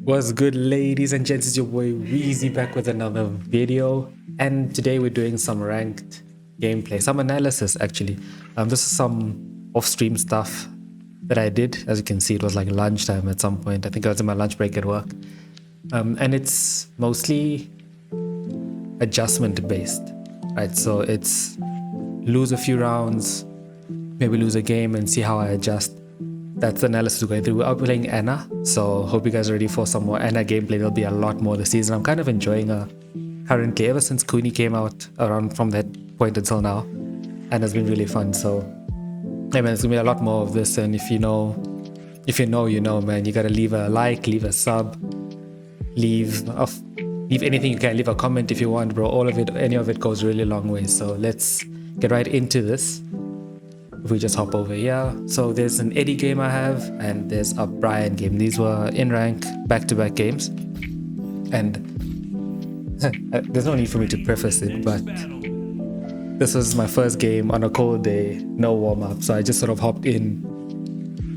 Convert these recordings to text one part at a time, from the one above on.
What's good, ladies and gents? It's your boy Weezy back with another video, and today we're doing some ranked gameplay, some analysis actually. This is some off-stream stuff that I did. As you can see, it was like lunchtime at some point. I think I was in my lunch break at work, and it's mostly adjustment based, right? So it's lose a few rounds, maybe lose a game, and see how I adjust. That's the analysis we're going through. We're playing Anna, so hope you guys are ready for some more Anna gameplay. There'll be a lot more this season. I'm kind of enjoying her currently, ever since Cooney came out around from that point until now, and it's been really fun. So hey man, there's gonna be a lot more of this, and if you know, you know, man. You gotta leave a like, leave a sub, leave anything you can, leave a comment if you want, bro. All of it, any of it goes really a long way. So let's get right into this. If we just hop over here, so there's an Eddie game I have, and there's a Brian game. These were in rank back-to-back games, and there's no need for me to preface it, but this was my first game on a cold day, no warm-up, so I just sort of hopped in,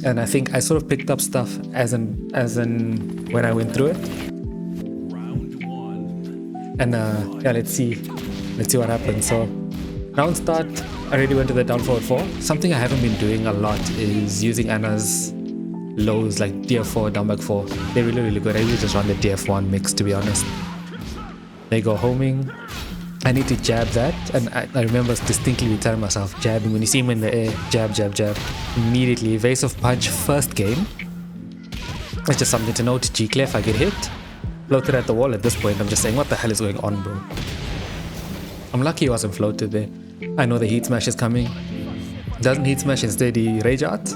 and I think I sort of picked up stuff as in when I went through it. And yeah, let's see what happens. So round start, I already went to the down forward 4. Something I haven't been doing a lot is using Anna's lows like DF4, down back 4. They're really good. I usually just run the DF1 mix, to be honest. They go homing. I need to jab that, and I remember distinctly telling myself, jabbing. When you see him in the air, jab, jab, jab. Immediately, evasive punch first game. It's just something to note. G-Clef, I get hit. Floated at the wall at this point. I'm just saying, what the hell is going on, bro? I'm lucky he wasn't floated there. I know the heat smash is coming. Doesn't heat smash, instead he rage out.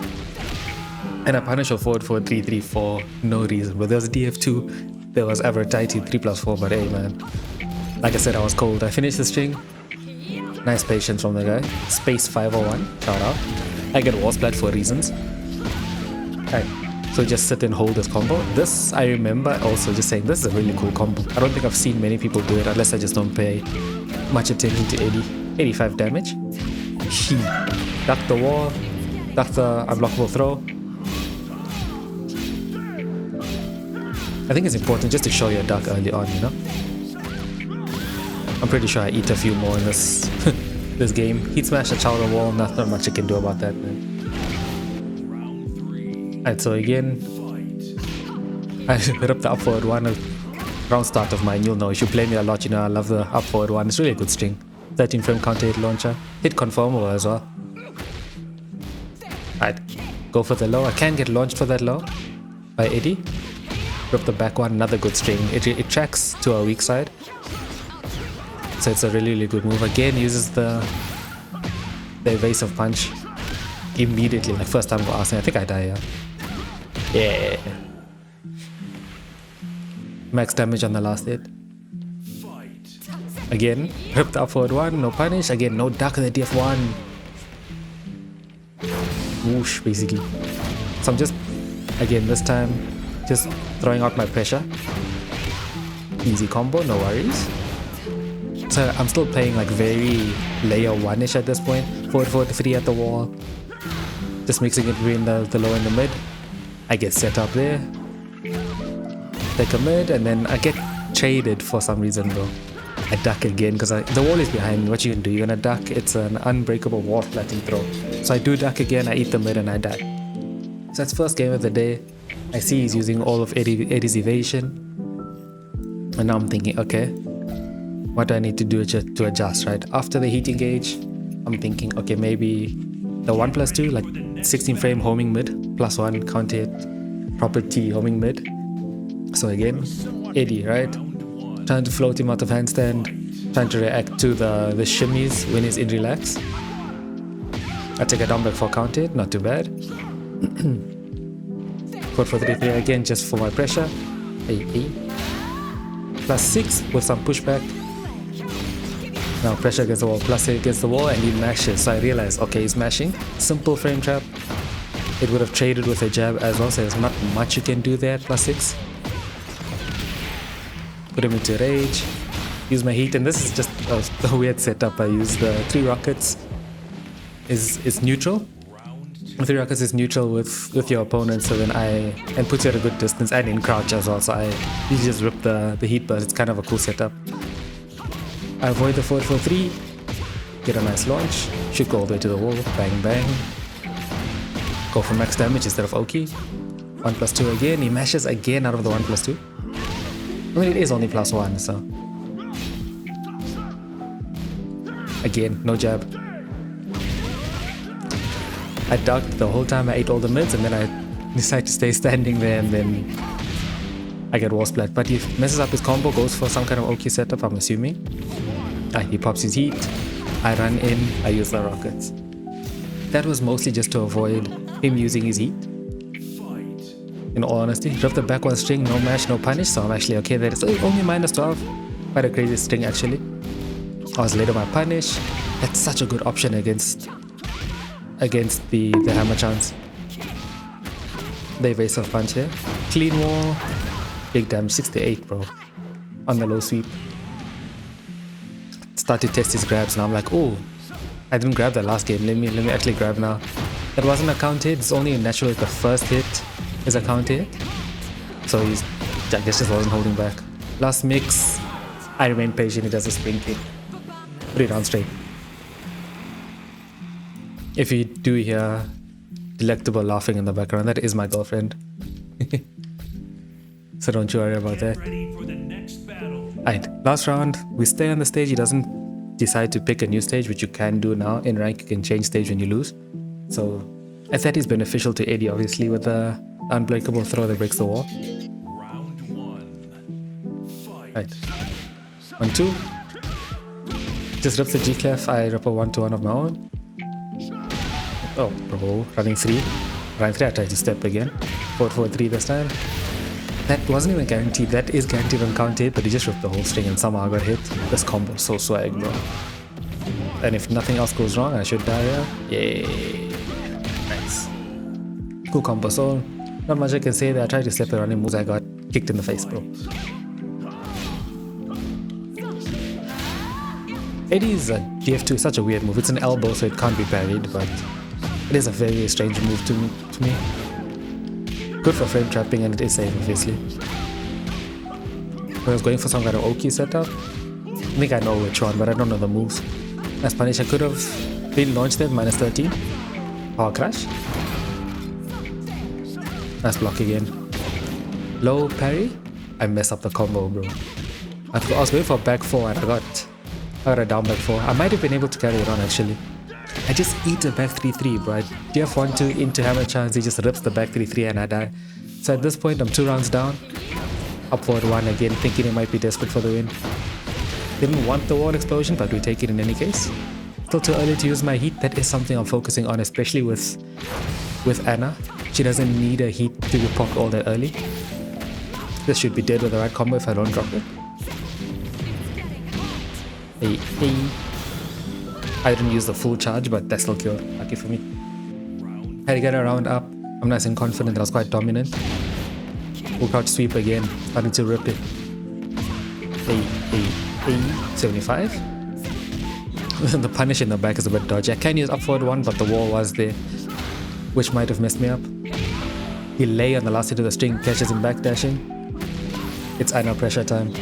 And I punish a forward for 3-3 for no reason. But there was a DF2, there was Avertite 3+4, but hey man. Like I said, I was cold. I finished the string. Nice patience from the guy. Space 501, shout out. I get wall splat for reasons. Alright, so just sit and hold this combo. This, I remember also just saying, this is a really cool combo. I don't think I've seen many people do it, unless I just don't pay much attention to Eddie. 85 damage. He ducked the wall, ducked the unblockable throw. I think it's important just to show your duck early on, you know? I'm pretty sure I eat a few more in this this game. Heat smash, a child of wall, not much I can do about that, man. Alright, so again, I hit up the up forward 1. Round start of mine, you'll know. If you play me a lot, you know I love the up forward 1. It's really a good string. 13 frame counter hit launcher. Hit confirm over as well. Alright, go for the low. I can get launched for that low by Eddie. Rip the back one, another good string. It tracks to our weak side. So it's a really good move. Again, uses the evasive punch immediately. Like first time for asking. I think I die, yeah. Max damage on the last hit. Again, rip the up forward 1, no punish. Again, no duck in the DF1. Whoosh, basically. So I'm just, again, this time, just throwing out my pressure. Easy combo, no worries. So I'm still playing like very layer 1-ish at this point. Forward 3 at the wall. Just mixing it between the low and the mid. I get set up there. Take a mid, and then I get traded for some reason though. I duck again because the wall is behind me. What you can do, you're gonna duck. It's an unbreakable wall flatting throw. So I do duck again, I eat the mid and I die. So that's first game of the day. I see he's using all of Eddie's evasion. And now I'm thinking, okay, what do I need to do to adjust, right? After the heat engage, I'm thinking, okay, maybe the 1+2, like 16 frame homing mid, +1 counter hit, proper T homing mid. So again, Eddie, right? Trying to float him out of handstand, trying to react to the shimmies when he's in relax. I take a down back for counter hit, not too bad. 4-4-3-3 again, just for my pressure. +6 with some pushback. Now pressure against the wall, +8 against the wall, and he mashes. So I realized, okay, he's mashing. Simple frame trap. It would have traded with a jab as well, so there's not much you can do there at +6. Put him into rage, use my heat, and this is just a weird setup. I use the 3 rockets. Is neutral. 3 rockets is neutral with your opponent, so then and puts you at a good distance and in crouch as well, so I usually just rip the heat burst. It's kind of a cool setup. I avoid the 4-4-3, get a nice launch, should go all the way to the wall, bang bang. Go for max damage instead of Oki. 1+2 again, he mashes again out of the 1+2. I mean, it is only +1, so. Again, no jab. I ducked the whole time, I ate all the mids, and then I decide to stay standing there, and then I get wall splat. But he messes up his combo, goes for some kind of Oki setup, I'm assuming. He pops his heat, I run in, I use the rockets. That was mostly just to avoid him using his heat. In all honesty, drop the back one string, no mash, no punish, so I'm actually okay there. It's only -12, quite a crazy string actually. I was late on my punish. That's such a good option against the hammer chance. The evasive punch here. Clean wall, big damage, 68 bro, on the low sweep. Start to test his grabs now. I'm like, oh, I didn't grab that last game, let me actually grab now. That wasn't a count hit, it's only natural the first hit is a counter hit. So I guess just wasn't holding back. Last mix, I remain patient, he does a spring kick. 3 rounds straight. If you do hear delectable laughing in the background, that is my girlfriend. So don't you worry about that. Alright, last round, we stay on the stage. He doesn't decide to pick a new stage, which you can do now. In rank, you can change stage when you lose. So I thought is beneficial to AD, obviously, with the unbreakable throw that breaks the wall. Right. 1-2. Just rips the G-clef, I rip a 1-1 of my own. Oh, bro, running 3. Running 3, I tried to step again. 4-4-3 this time. That wasn't even guaranteed, that is guaranteed on counter hit, but he just ripped the whole string and somehow I got hit. This combo so swag, bro. And if nothing else goes wrong, I should die here. Yay. Nice. Cool combo, so not much I can say there. I tried to step around him, moves, I got kicked in the face, bro. AD is a DF2, such a weird move. It's an elbow, so it can't be parried, but it is a very strange move to me. Good for frame trapping, and it is safe, obviously. I was going for some kind of Oki setup. I think I know which one, but I don't know the moves. Nice punish. I could have been launched there, -13. Power crash. Nice block again. Low parry. I mess up the combo, bro. I was going for back 4 and I got a down back 4. I might have been able to carry it on actually. I just eat a back 3-3, bro. I DF 1-2 into hammer chance, he just rips the back 3-3 and I die. So at this point I'm 2 rounds down. Up forward 1 again, thinking it might be desperate for the win. Didn't want the wall explosion, but we take it in any case. Still too early to use my heat. That is something I'm focusing on, especially with Anna. She doesn't need a heat to be popped all that early. This should be dead with the right combo if I don't drop it. Hey. I didn't use the full charge, but that's still cured. Lucky for me. Had to get a round up. I'm nice and confident that I was quite dominant. Full crouch sweep again. Starting to rip it. Hey. 75. The punish in the back is a bit dodgy. I can use up forward 1, but the wall was there, which might have messed me up. He lay on the last hit of the string, catches him back dashing. It's Anna pressure time.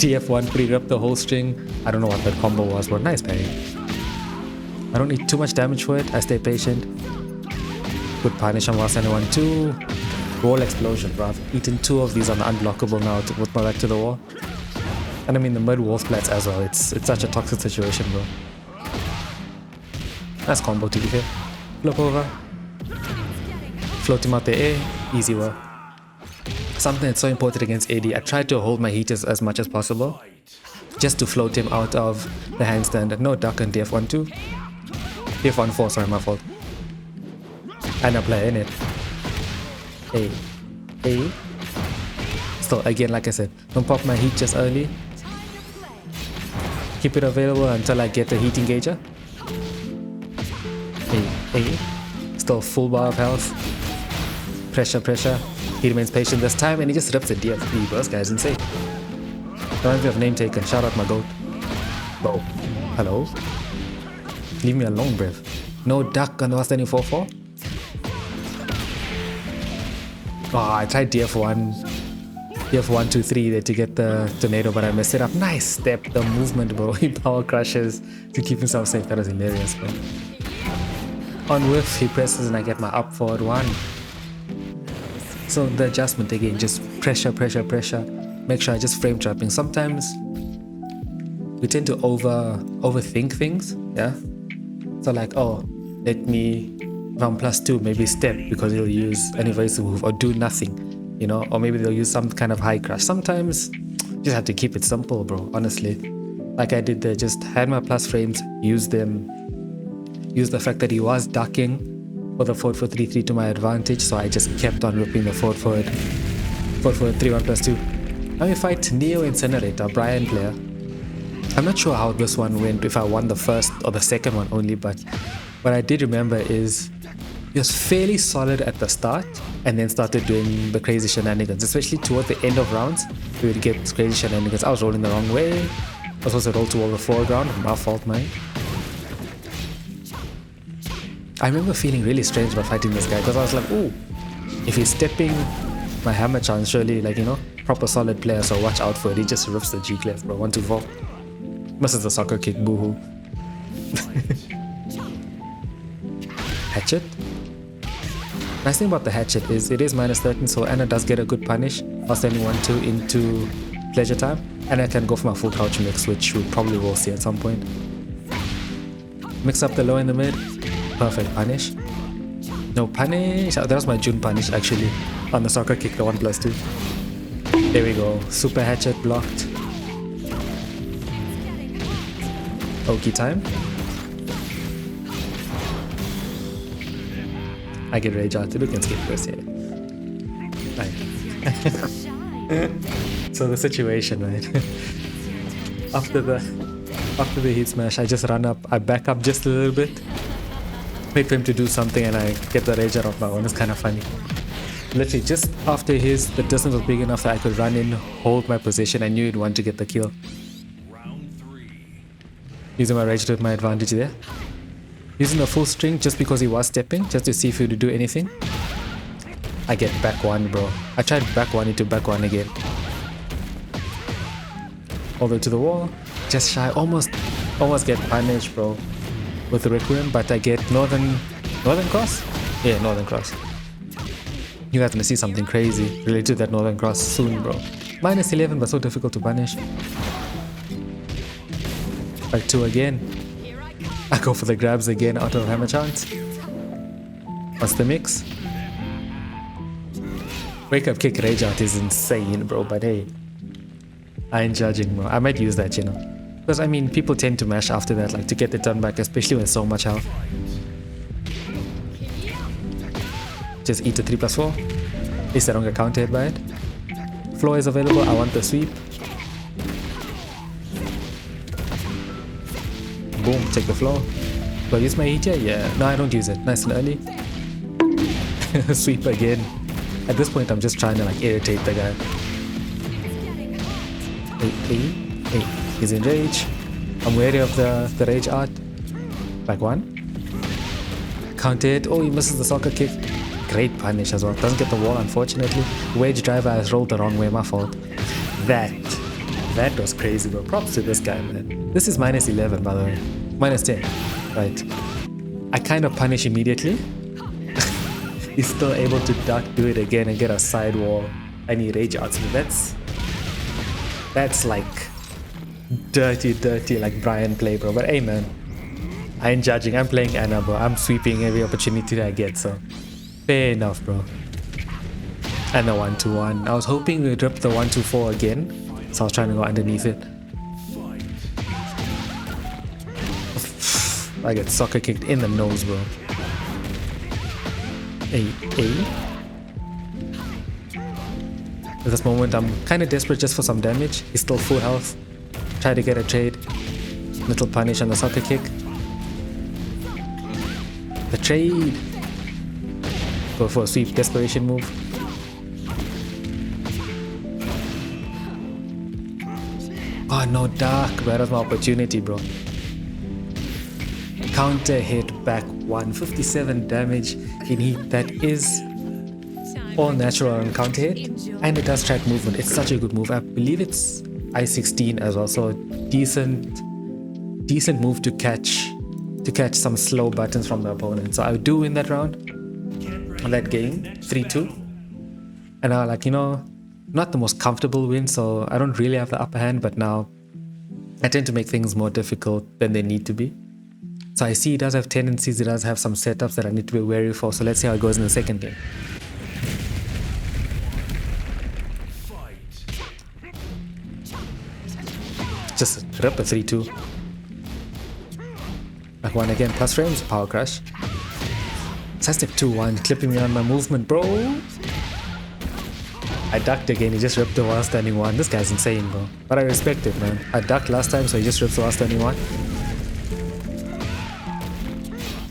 TF1 pre-rip the whole string. I don't know what that combo was, but nice parry. I don't need too much damage for it. I stay patient. Good punish on 1-2. Wall explosion, bro. I've eaten 2 of these on the unblockable now with my back to the wall. And I mean the mid wall splats as well. It's such a toxic situation, bro. Nice combo to be fair. Flip over. Float him out the air. Easy work. Something that's so important against AD. I tried to hold my heat as much as possible, just to float him out of the handstand. No duck and DF1-2. DF1-4, sorry, my fault. And I play in it. Hey. Still, again, like I said, don't pop my heat just early. Keep it available until I get the heat engager. Hey. Still full bar of health. Pressure. He remains patient this time and he just rips a DF3, bro. This guy's insane. Reminds me of name taken. Shout out my goat. Bro. Hello? Leave me alone, bruv. No duck on the last 4-4. Oh, I tried DF1, DF1, 2, 3 there to get the tornado, but I messed it up. Nice step, the movement, bro. He power crushes to keep himself safe. That was hilarious, bro. On whiff, he presses and I get my up forward one. So the adjustment again, just pressure, pressure, pressure. Make sure I just frame trapping. Sometimes we tend to overthink things, yeah? So like, oh, let me, if I'm +2, maybe step because he'll use an evasive move or do nothing, you know? Or maybe they'll use some kind of high crush. Sometimes you just have to keep it simple, bro, honestly. Like I did there, just had my plus frames, use them, use the fact that he was ducking for the forward for 3-3 to my advantage, so I just kept on ripping the forward 3-1 +2. Now we fight Neo Incinerator, Brian player. I'm not sure how this one went, if I won the first or the second one only, but what I did remember is he was fairly solid at the start and then started doing the crazy shenanigans, especially towards the end of rounds. We would get crazy shenanigans. I was rolling the wrong way. I was supposed to roll toward the foreground, my fault, mine. I remember feeling really strange about fighting this guy because I was like, ooh, if he's stepping my hammer chance, surely, like, you know, proper solid player, so watch out for it. He just rips the G-clef, bro. 1, 2, 4. Misses the soccer kick, boohoo. Hatchet. Nice thing about the hatchet is it is -13, so Anna does get a good punish. I was sending 1-2 into pleasure time, and I can go for my full couch mix, which we probably will see at some point. Mix up the low in the mid. Perfect punish. No punish. Oh, that was my June punish actually on the soccer kick, the 1+2. There we go. Super hatchet blocked. Okie time. I get rage out. Look and skip first here. Right. So the situation, right? after the heat smash, I just run up. I back up just a little bit. Wait for him to do something and I get the rage out of my own. It's kind of funny. Literally just after the distance was big enough that I could run in, hold my position. I knew he'd want to get the kill. Using my rage to my advantage there. Using a full string just because he was stepping, just to see if he would do anything. I get back one, bro. I tried back one into back one again. All the way to the wall. Just shy. Almost get punished, bro, with the Requiem, but I get Northern Cross? Yeah, Northern Cross. You guys are gonna see something crazy related to that Northern Cross soon, bro. -11, but so difficult to punish. Back 2 again. I go for the grabs again out of hammer chance. What's the mix? Wake up kick rage out is insane, bro, but hey, I ain't judging, bro. I might use that, you know. Because I mean, people tend to mash after that, like to get the turn back, especially with so much health. Just eat a 3+4. At least I don't get countered by it. Floor is available. I want the sweep. Boom, take the floor. Do I use my heat here? Yeah. No, I don't use it. Nice and early. Sweep again. At this point, I'm just trying to like irritate the guy. Hey. He's in rage. I'm wary of the rage art. Back 1. Counted. Oh, he misses the soccer kick. Great punish as well. Doesn't get the wall, unfortunately. Wedge driver has rolled the wrong way. My fault. That was crazy, bro. Props to this guy, man. This is -11, by the way. -10. Right. I kind of punish immediately. He's still able to duck, do it again, and get a side wall. And he rage arts me. That's like dirty, like Brian play, bro. But hey, man, I ain't judging. I'm playing Anna, bro. I'm sweeping every opportunity I get, so fair enough, bro. And the 1-2-1. I was hoping we'd rip the 1-2-4 again, so I was trying to go underneath it. I get soccer kicked in the nose, bro. Hey. At this moment, I'm kind of desperate just for some damage. He's still full health. Try to get a trade. Little punish on the soccer kick. The trade. Go for a sweep, desperation move. Oh, no dark. That was my opportunity, bro. Counter hit back 157 damage in heat. That is all natural on counter hit, and it does track movement. It's such a good move. I believe it's I-16 as well, so decent move to catch some slow buttons from the opponent. So I do win that round on that game 3-2, and I like, you know, not the most comfortable win, so I don't really have the upper hand, but now I tend to make things more difficult than they need to be. So I see he does have tendencies, he does have some setups that I need to be wary for. So let's see how it goes in the second game. Just rip a 3-2. Back one again, plus frames, power crush. Side step 2-1, clipping me on my movement, bro. I ducked again, he just ripped the while standing one. This guy's insane, bro. But I respect it, man. I ducked last time, so he just ripped the while standing one.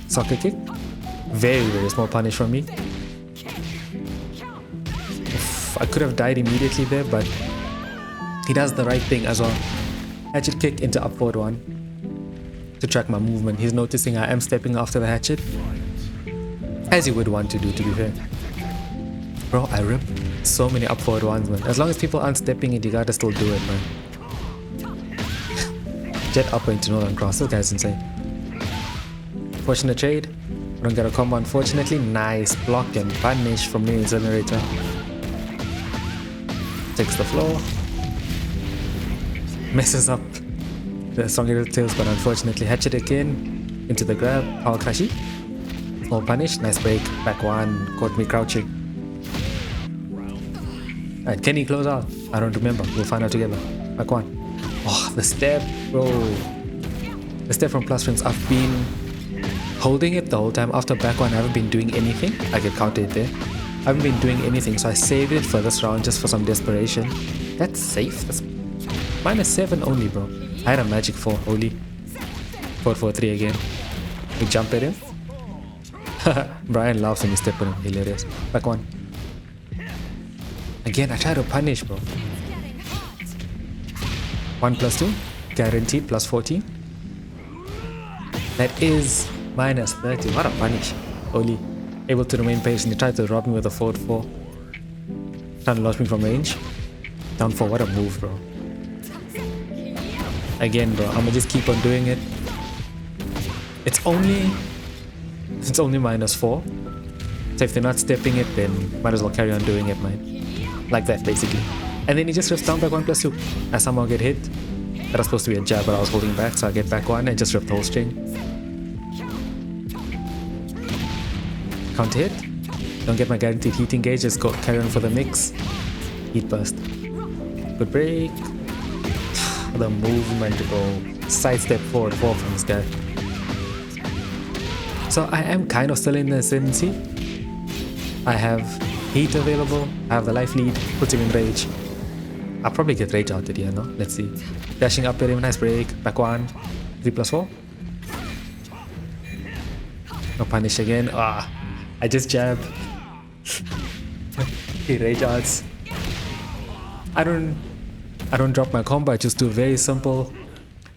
Soccer kick. Very, very small punish from me. Oof, I could have died immediately there, but he does the right thing as well. Hatchet kick into up forward one to track my movement. He's noticing I am stepping after the hatchet, as you would want to do, to be fair. Bro, I rip so many up forward ones, man. As long as people aren't stepping it, you gotta still do it, man. Jet upper into northern cross. This guy's insane. Fortunate trade. I don't get a combo, unfortunately. Nice block and punish from the incinerator. Takes the floor. Messes up the strong little tails, but unfortunately hatchet again into the grab. Power crashy. Small punish. Nice break. Back one. Caught me crouching. Alright, can he close out? I don't remember. We'll find out together. Back one. Oh, the step, bro. The step from plus frames. I've been holding it the whole time. After back one, I haven't been doing anything. I get counted there. I haven't been doing anything, so I saved it for this round just for some desperation. That's safe. That's -7 only, bro. I had a magic 4 only. 4-4-3 again. We jump at him. Brian laughs when you step on him. Hilarious. Back one. Again, I try to punish, bro. 1 + 2. Guaranteed +14. That is -30. What a punish. Oli. Able to remain patient. He tried to rob me with a 4-4. Trying to launch me from range. Down 4. What a move, bro. Again, bro. I'm gonna just keep on doing it. It's only -4. So if they're not stepping it, then might as well carry on doing it, man. Like that, basically. And then he just rips down back 1 + 2. I somehow get hit. That was supposed to be a jab, but I was holding back, so I get back one and just rip the whole string. Counter hit. Don't get my guaranteed heat engage, just go carry on for the mix. Heat burst. Good break. The movement to go sidestep forward 4 from this guy. So I am kind of still in the ascendancy. I have heat available, I have the life lead, puts him in rage. I'll probably get rage out here, no? Let's see. Dashing up at him, nice break, back one, 3 + 4. No punish again. I just jab. He rage outs. I don't drop my combo, I just do very simple.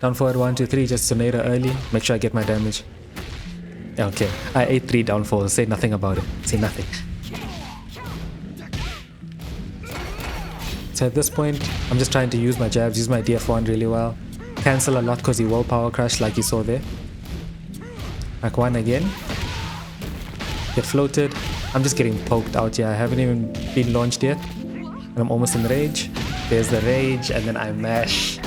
Down forward 1, 2, 3, just tornado early, make sure I get my damage. Okay, I ate 3 down 4, say nothing about it, say nothing. So at this point, I'm just trying to use my jabs, use my DF1 really well. Cancel a lot because he will power crash like you saw there. Back one again. Get floated. I'm just getting poked out here, I haven't even been launched yet. And I'm almost in rage. There's the rage, and then I mash.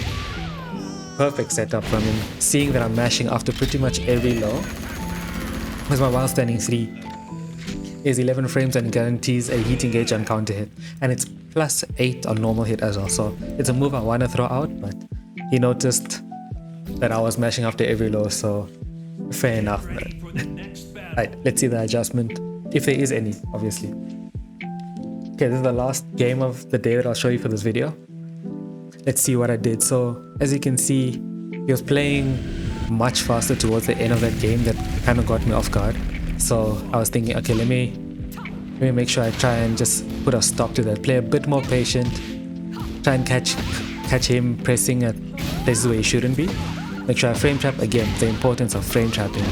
Perfect setup from him. Seeing that I'm mashing after pretty much every low. Because my while standing 3 is 11 frames and guarantees a heat engage on counter hit. And it's +8 on normal hit as well. So it's a move I want to throw out, but he noticed that I was mashing after every low, so fair enough, man. Alright, let's see the adjustment. If there is any, obviously. Okay, this is the last game of the day that I'll show you for this video. Let's see what I did. So as you can see, he was playing much faster towards the end of that game. That kind of got me off guard. So I was thinking, okay, let me make sure I try and just put a stop to that. Play a bit more patient. Try and catch him pressing at places where he shouldn't be. Make sure I frame trap. Again, the importance of frame trapping.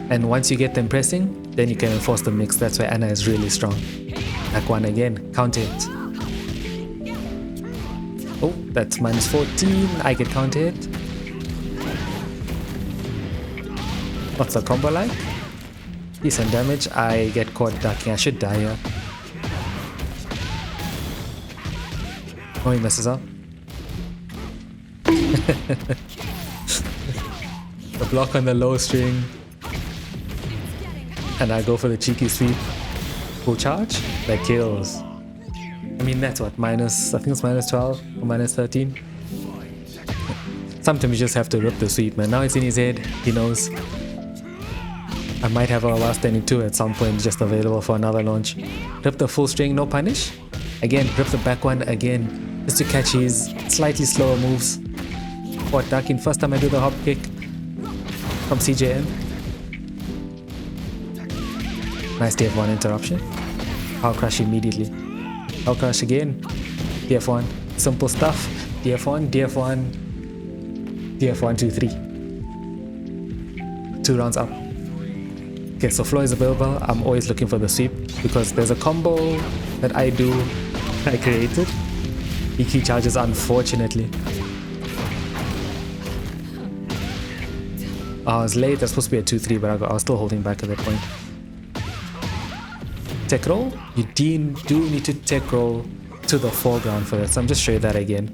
And once you get them pressing, then you can enforce the mix. That's where Anna is really strong. Back one again, counter hit. Oh, that's -14. I get counter hit. What's the combo like? Decent damage. I get caught ducking. I should die here. Oh, he messes up. The block on the low string. And I go for the cheeky sweep. Full charge? That kills. I mean, that's what, I think it's -12 or -13. Sometimes you just have to rip the sweep, man. Now it's in his head. He knows. I might have a while standing 2 at some point, just available for another launch. Rip the full string, no punish. Again, rip the back one again, just to catch his slightly slower moves. What, ducking? First time I do the hop kick from CJN. Nice DF1 interruption. Power crush immediately. Power crush again. DF1. Simple stuff. DF1, DF1, DF1, 2, 3. 2 rounds up. Okay, so floor is available. I'm always looking for the sweep because there's a combo that I do, I created. He key charges, unfortunately. I was late, that's supposed to be a 2-3, but I was still holding back at that point. Tech roll? You do need to tech roll to the foreground for that, so I'm just showing you that again.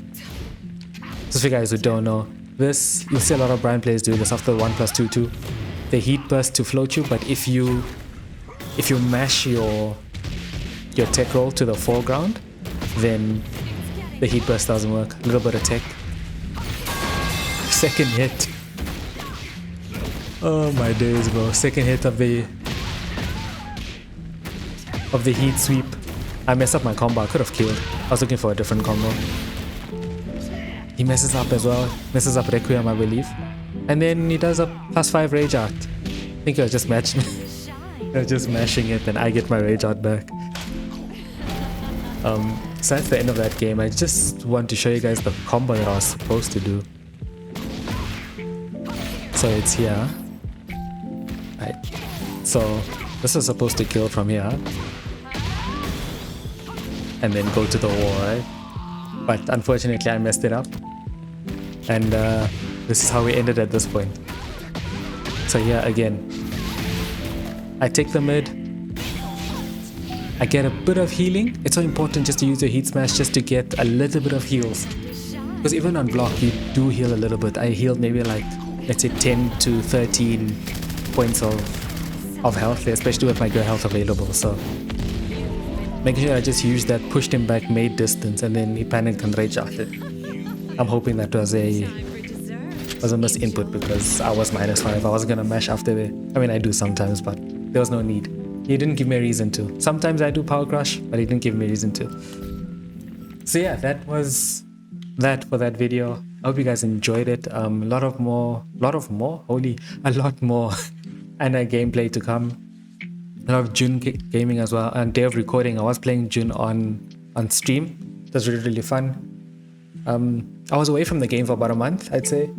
Just for you guys who don't know, this, you'll see a lot of Brian players do this after 1+2-2. They heat burst to float you, but if you mash your tech roll to the foreground, then the heat burst doesn't work. A little bit of tech. Second hit. Oh my days, bro. Second hit of the heat sweep. I messed up my combo. I could have killed. I was looking for a different combo. He messes up as well. Messes up Requiem, I believe. And then he does a +5 rage art. I think I was just matching. I was just mashing it, and I get my rage art back. So that's the end of that game. I just want to show you guys the combo that I was supposed to do. So it's here. Right. So this is supposed to kill from here. And then go to the wall, right? But unfortunately I messed it up. And this is how we ended at this point. So here again, I take the mid, I get a bit of healing. It's so important just to use your heat smash just to get a little bit of heals. Because even on block you do heal a little bit. I healed maybe like, let's say 10 to 13 points of health there, especially with my good health available. So making sure I just used that, pushed him back, made distance, and then he panicked and rage arted. I'm hoping that was a missed input because I was -5. I wasn't gonna mash after the. I mean, I do sometimes, but there was no need. He didn't give me a reason to. Sometimes I do power crush, but he didn't give me a reason to. So yeah, that was that for that video. I hope you guys enjoyed it. A lot more Anna gameplay to come. A lot of June gaming as well. And day of recording, I was playing June on stream. It was really fun. I was away from the game for about a month, I'd say.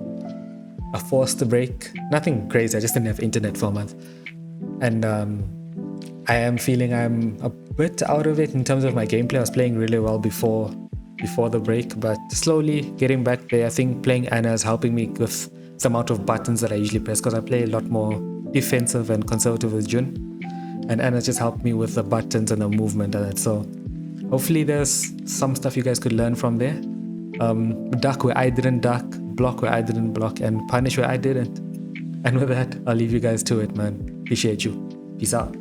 A forced break. Nothing crazy, I just didn't have internet for a month. And I am feeling I'm a bit out of it in terms of my gameplay. I was playing really well before the break, but slowly getting back there. I think playing Anna is helping me with the amount of buttons that I usually press because I play a lot more defensive and conservative with Jun. And Anna just helped me with the buttons and the movement and that. So hopefully there's some stuff you guys could learn from there. Duck where I didn't duck, block where I didn't block, and punish where I didn't. And with that, I'll leave you guys to it, man. Appreciate you. Peace out.